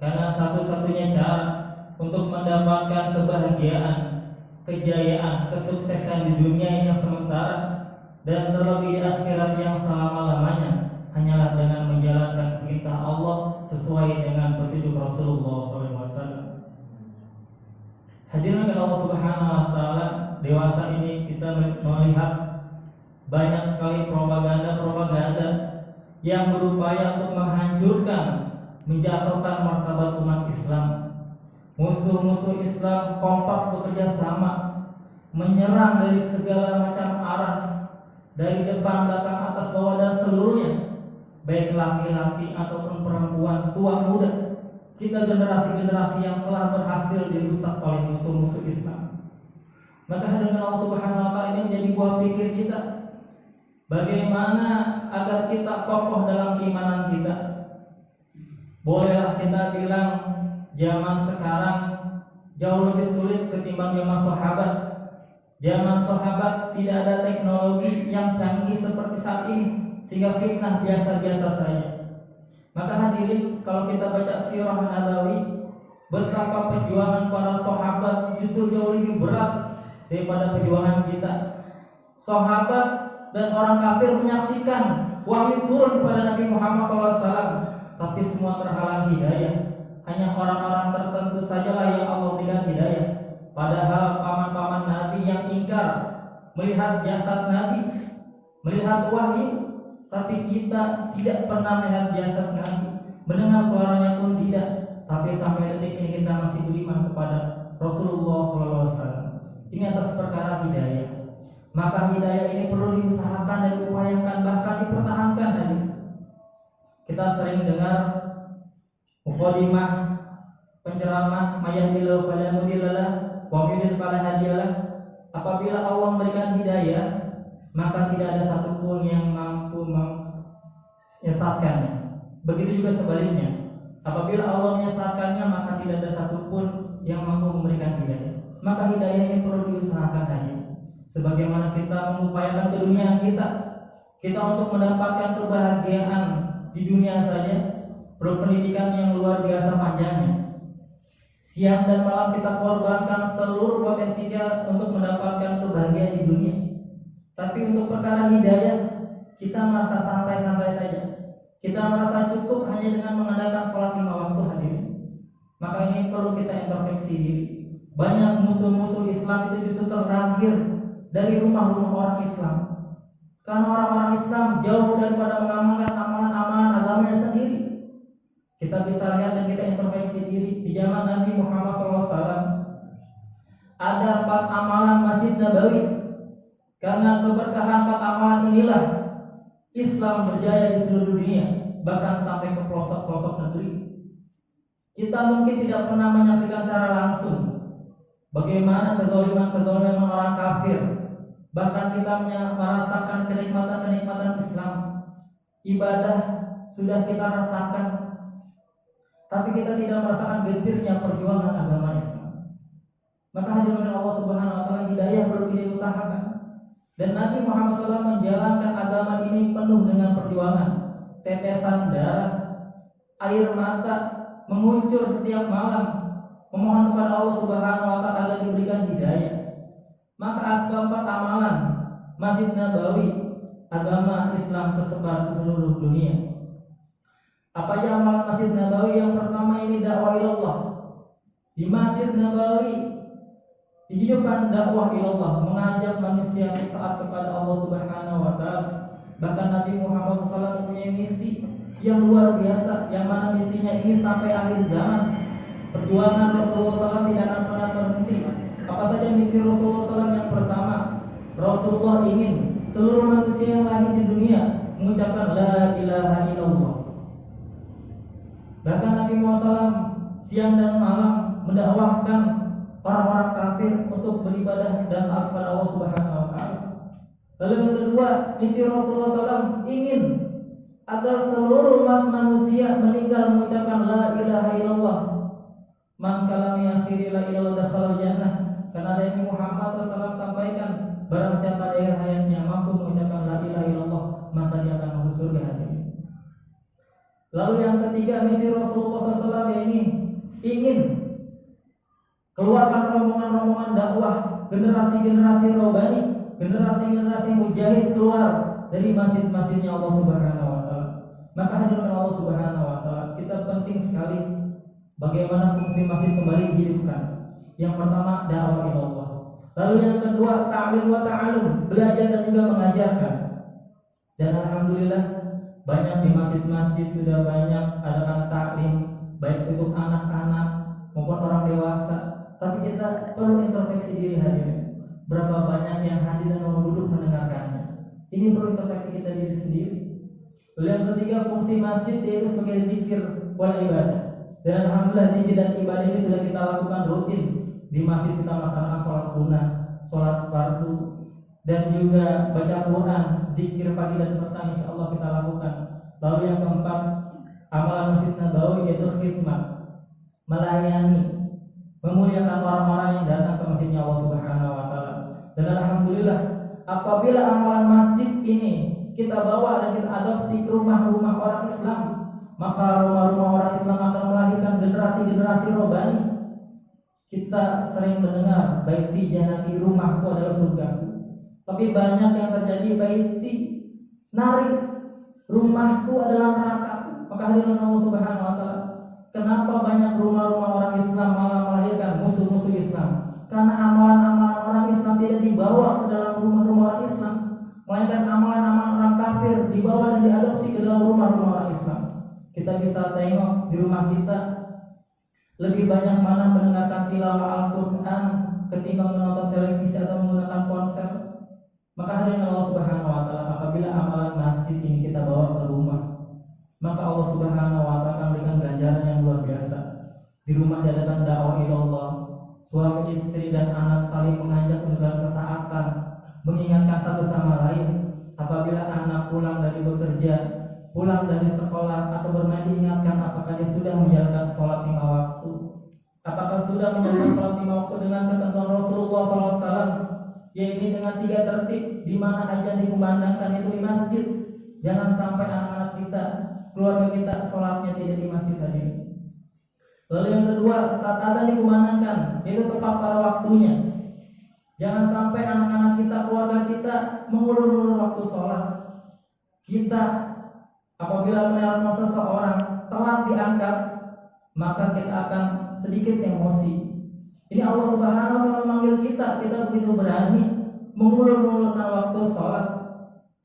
Karena satu-satunya cara untuk mendapatkan kebahagiaan, kejayaan, kesuksesan di dunia yang sementara dan terlebih di akhirat yang selama-lamanya hanyalah dengan menjalankan perintah Allah sesuai dengan petunjuk Rasulullah SAW. Hadirin Allah Subhanahu wa taala, dewasa ini kita melihat banyak sekali propaganda yang berupaya untuk menghancurkan, menjatuhkan martabat umat Islam. Musuh-musuh Islam kompak bekerja sama, menyerang dari segala macam arah, dari depan, belakang, atas, bawah dan seluruhnya, baik laki-laki ataupun perempuan, tua muda. Kita generasi-generasi yang telah berhasil dirusak oleh musuh-musuh Islam. Maka dengan Allah Subhanahu wa taala ini menjadi buah pikir kita. Bagaimana agar kita kokoh dalam keimanan kita? Bolehlah kita bilang zaman sekarang jauh lebih sulit ketimbang zaman sahabat. Zaman sahabat tidak ada teknologi yang canggih seperti saat ini, sehingga fitnah biasa-biasa saja. Maka hadirin, kalau kita baca sirah Nabawi, betapa perjuangan para sahabat justru jauh lebih berat daripada perjuangan kita. Sahabat dan orang kafir menyaksikan wahyu turun kepada Nabi Muhammad SAW, tapi semua terhalang hidayah. Hanya orang-orang tertentu sajalah yang Allah berikan hidayah. Padahal paman-paman Nabi yang ingkar melihat jasad Nabi, melihat wahyu, tapi kita tidak pernah melihat jasad Nabi, mendengar suaranya pun tidak. Tapi sampai detik ini kita masih beriman kepada Rasulullah SAW. Ini atas perkara hidayah. Maka hidayah ini perlu diusahakan dan diupayakan, bahkan dipertahankan. Kita sering dengar mukadimah penceramah mayahdilahu fala mudhillalah wa yudhil fala hadiyalah. Apabila Allah memberikan hidayah, maka tidak ada satupun yang mampu menyesatkannya. Begitu juga sebaliknya, apabila Allah menyesatkannya, maka tidak ada satupun yang mampu memberikan hidayah. Maka hidayah ini perlu diusahakan hanya sebagaimana kita mengupayakan keduniaan kita untuk mendapatkan kebahagiaan di dunia saja, perlu pendidikan yang luar biasa panjangnya. Siang dan malam kita korbankan seluruh potensi kita untuk mendapatkan kebahagiaan di dunia. Tapi untuk perkara hidayah, kita merasa santai-santai saja. Kita merasa cukup hanya dengan mengadakan sholat 5 waktu hadirin. Maka ini perlu kita introspeksi diri. Banyak musuh-musuh Islam itu justru terlahir dari rumah-rumah orang Islam. Karena orang-orang Islam jauh daripada mengamalkan amalan-amalan agamanya sendiri. Kita bisa lihat dan kita introspeksi diri. Di zaman Nabi Muhammad SAW ada 4 amalan Masjid Nabawi. Karena keberkahan 4 amalan inilah Islam berjaya di seluruh dunia, bahkan sampai ke pelosok-pelosok negeri. Kita mungkin tidak pernah menyaksikan secara langsung bagaimana kezaliman orang kafir. Bahkan kita merasakan kenikmatan-kenikmatan Islam. Ibadah sudah kita rasakan, tapi kita tidak merasakan getirnya perjuangan agama Islam. Maka hadirin Allah Subhanahu wa taala, hidayah perlu diusahakan. Dan Nabi Muhammad SAW menjalankan agama ini penuh dengan perjuangan. Tetesan darah, air mata mengucur setiap malam, memohon kepada Allah Subhanahu wa taala agar diberikan hidayah. Maka asbab 4 amalan Masjid Nabawi, agama Islam tersebar ke seluruh dunia. Apa aja amalan Masjid Nabawi? Yang pertama ini dakwah ilallah. Di Masjid Nabawi dihidupkan dakwah ilallah, mengajak manusia taat kepada Allah Subhanahu wa taala. Bahkan Nabi Muhammad SAW mempunyai misi yang luar biasa, yang mana misinya ini sampai akhir zaman. Perjuangan Rasulullah SAW tidak akan pernah berhenti. Apa saja misi Rasulullah SAW? Yang pertama, Rasulullah ingin seluruh manusia yang lahir di dunia mengucapkan la ilaha illallah. Bahkan Nabi Muhammad SAW siang dan malam mendakwahkan orang-orang kafir untuk beribadah dan taat kepada Allah Subhanahu wa taala. Lalu yang kedua, misi Rasulullah SAW ingin agar seluruh umat manusia meninggal mengucapkan la ilaha illallah. Man kalami akhiri la ilaha dakhala jannah. Karena Nabi Muhammad SAW sampaikan, barang siapa di akhir hayatnya mampu mengucapkan la ilaha illallah, maka dia akan masuk surga. Lalu yang ketiga, misi Rasulullah SAW ini Keluarkan rombongan-rombongan dakwah, generasi-generasi robani, generasi-generasi mujahid keluar dari masjid-masjidnya Allah Subhanahu wa taala. Maka hadirin Allah Subhanahu wa taala, kita penting sekali bagaimana fungsi masjid kembali dihidupkan. Yang pertama dakwah ilallah. Lalu yang kedua ta'lim wa ta'allum, belajar dan juga mengajarkan. Dan alhamdulillah banyak di masjid-masjid sudah banyak adakan ta'lim, baik untuk anak-anak maupun orang dewasa. Tapi kita perlu introspeksi diri hadirin. Berapa banyak yang hadir dan mau duduk mendengarkannya? Ini perlu introspeksi kita diri sendiri. Lalu yang ketiga fungsi masjid yaitu sebagai zikir wal ibadah. Dan alhamdulillah zikir dan ibadah ini sudah kita lakukan rutin di masjid. Kita melaksanakan sholat sunnah, sholat fardu, dan juga baca Quran, zikir pagi dan petang insya Allah kita lakukan. Lalu yang keempat amalan Masjid Nabawi yaitu khidmat, melayani, memuliakan orang-orang yang datang ke masjidnya Allah Subhanahu wa taala. Dan alhamdulillah apabila amalan masjid ini kita bawa dan kita adopsi ke rumah-rumah orang Islam, maka rumah-rumah orang Islam akan melahirkan generasi-generasi robani. Kita sering mendengar baiti janati rumahku adalah surgaku. Tapi banyak yang terjadi baiti nari rumahku adalah nerakaku. Maka hadirin Allah Subhanahu wa taala, kenapa banyak rumah-rumah orang Islam malah melahirkan musuh-musuh Islam? Karena amalan-amalan orang Islam tidak dibawa ke dalam rumah-rumah orang Islam, melainkan amalan-amalan orang kafir dibawa dan diadopsi ke dalam rumah-rumah orang Islam. Kita bisa tengok di rumah kita lebih banyak mana mendengarkan tilawah Al-Quran ketimbang menonton televisi atau menggunakan ponsel. Maka hadirin Allah Subhanahu wa taala, apabila amalan masjid ini kita bawa ke rumah, maka Allah Subhanahu wa taala akan memberikan ganjaran yang luar biasa. Di rumah diadakan dakwah ilallah, suami istri dan anak saling mengajak untuk ketaatan, mengingatkan satu sama lain. Apabila anak pulang dari bekerja, pulang dari sekolah atau bermain, diingatkan apakah dia sudah menjalankan sholat 5 waktu, apakah sudah menjalankan sholat 5 waktu dengan ketentuan Rasulullah SAW, yaitu dengan 3 tertib, di mana aja dikumandangkan itu di masjid. Jangan sampai anak-anak kita, keluarga kita sholatnya tidak di masjid tadi. Lalu yang kedua, saat azan dikumandangkan, itu tepat pada waktunya. Jangan sampai anak-anak kita, keluarga kita mengulur-ulur waktu sholat. Kita apabila menelpon seseorang telat diangkat, maka kita akan sedikit emosi. Ini Allah Subhanahu wa taala memanggil kita begitu berani mengulur-ulurkan waktu sholat.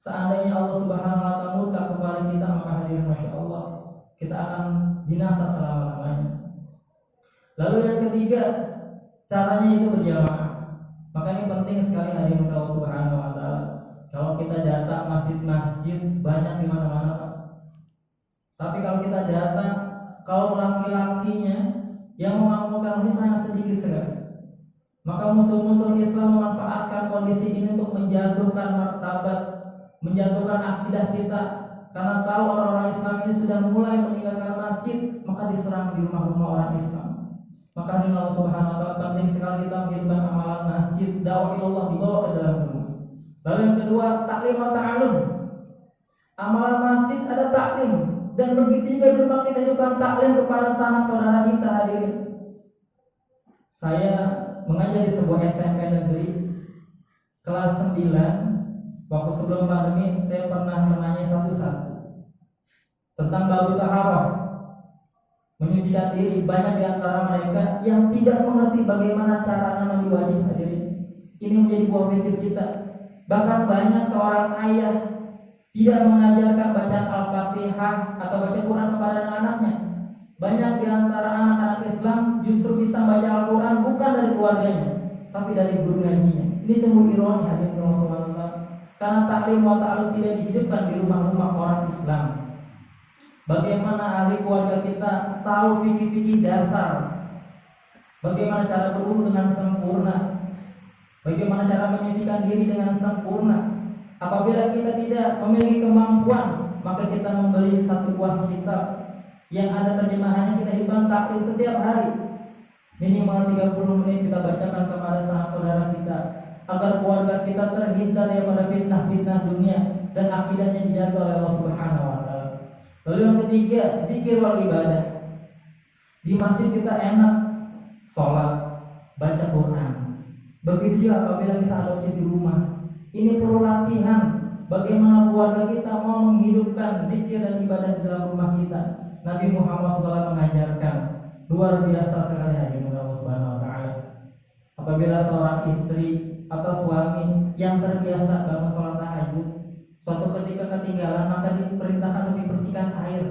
Seandainya Allah Subhanahu wa taala murka kepada kita, maka hadirin masya Allah, kita akan binasa selama-lamanya. Lalu yang ketiga, caranya itu berjamaah. Maka ini penting sekali hadirin Allah Subhanahu wa taala. Kalau kita datang masjid-masjid banyak di mana-mana, Pak. Tapi kalau kita datang, kaum laki-lakinya yang mengamalkan masjid sangat sedikit sekali. Maka musuh-musuh Islam memanfaatkan kondisi ini untuk menjatuhkan martabat, menjatuhkan akidah kita. Karena tahu orang-orang Islam ini sudah mulai meninggalkan masjid, maka diserang di rumah-rumah orang Islam. Maka di Allah Subhanahu wa taala penting sekali kita menghidupkan amalan masjid, dakwah ilallah dibawa ke dalam rumah. Lalu yang kedua, taklim wa ta'allum. Amalan masjid ada taklim, dan begitu juga di rumah kita hidupkan taklim kepada sanak saudara kita hadirin. Saya mengajar di sebuah SMP negeri kelas 9. Waktu sebelum pandemi saya pernah menanya satu-satu tentang babul taharah, menyucikan diri. Banyak di antara mereka yang tidak mengerti bagaimana caranya mandi wajib hadirin. Ini menjadi buah pikir kita. Bahkan banyak seorang ayah tidak mengajarkan bacaan Al-Fatihah atau baca Quran kepada anak-anaknya. Banyak di antara anak-anak Islam justru bisa baca Al-Quran bukan dari keluarganya, tapi dari guru ngajinya. Ini sungguh ironi hadirin Allah, karena taklim wa ta'allum tidak dihidupkan di rumah-rumah orang Islam. Bagaimana ahli keluarga kita tahu fikih-fikih dasar, bagaimana cara berwudu dengan sempurna, bagaimana cara menyucikan diri dengan sempurna. Apabila kita tidak memiliki kemampuan, maka kita membeli satu buah kitab yang ada terjemahannya, kita hidupkan taklim setiap hari. Minimal 30 menit kita bacakan kepada sanak saudara kita, agar keluarga kita terhindar daripada fitnah-fitnah dunia dan akidahnya dijaga oleh Allah Subhanahu wa taala. Lalu yang ketiga, zikir wal ibadah. Di masjid kita enak sholat, baca Quran. Begitu juga apabila kita adopsi di rumah. Ini perlu latihan bagaimana keluarga kita mau menghidupkan zikir dan ibadah di dalam rumah kita. Nabi Muhammad SAW mengajarkan luar biasa sekali hadirin Allah Subhanahu wa taala. Apabila seorang istri atau suami yang terbiasa bangun sholat tahajud, suatu ketika ketinggalan, maka diperintahkan untuk dipercikan air.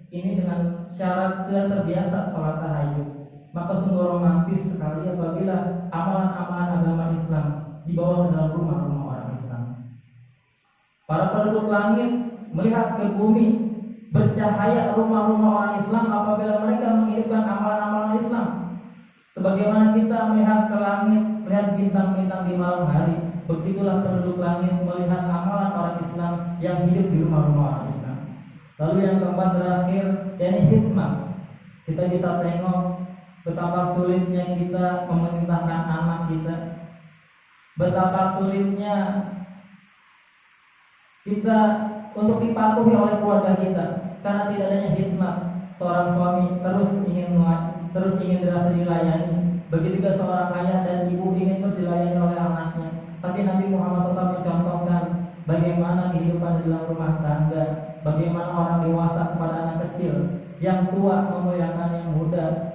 Ini dengan syarat sudah terbiasa sholat tahajud. Maka sungguh romantis sekali apabila amalan-amalan agama Islam dibawa ke dalam rumah-rumah orang Islam. Para penduduk langit melihat ke bumi, bercahaya rumah-rumah orang Islam apabila mereka menghidupkan amalan-amalan Islam. Sebagaimana kita melihat ke langit, melihat bintang-bintang di malam hari, begitulah penduduk langit melihat amalan orang Islam yang hidup di rumah-rumah orang Islam. Lalu yang keempat terakhir, yakni hikmah. Kita bisa tengok betapa sulitnya kita memerintahkan anak kita, betapa sulitnya kita untuk dipatuhi oleh keluarga kita karena tidak adanya hikmah. Seorang suami terus ingin dirasa dilayani, begitu juga seorang ayah dan ibu ingin terus dilayani oleh anaknya. Tapi Nabi Muhammad SAW mencontohkan bagaimana kehidupan di dalam rumah tangga, bagaimana orang dewasa kepada anak kecil, yang tua memuliakan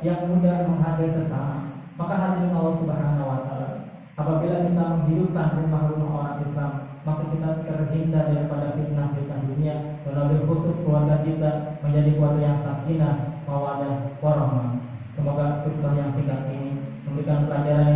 yang muda menghargai sesama. Maka hadirin Allah Subhanahu wa taala, apabila kita menghidupkan rumah-rumah orang Islam, maka kita terhindar daripada fitnah-fitnah dunia, dan lebih khusus keluarga kita menjadi keluarga yang sakinah, mawaddah, warahmah. Semoga khutbah yang singkat ini memberikan pelajaran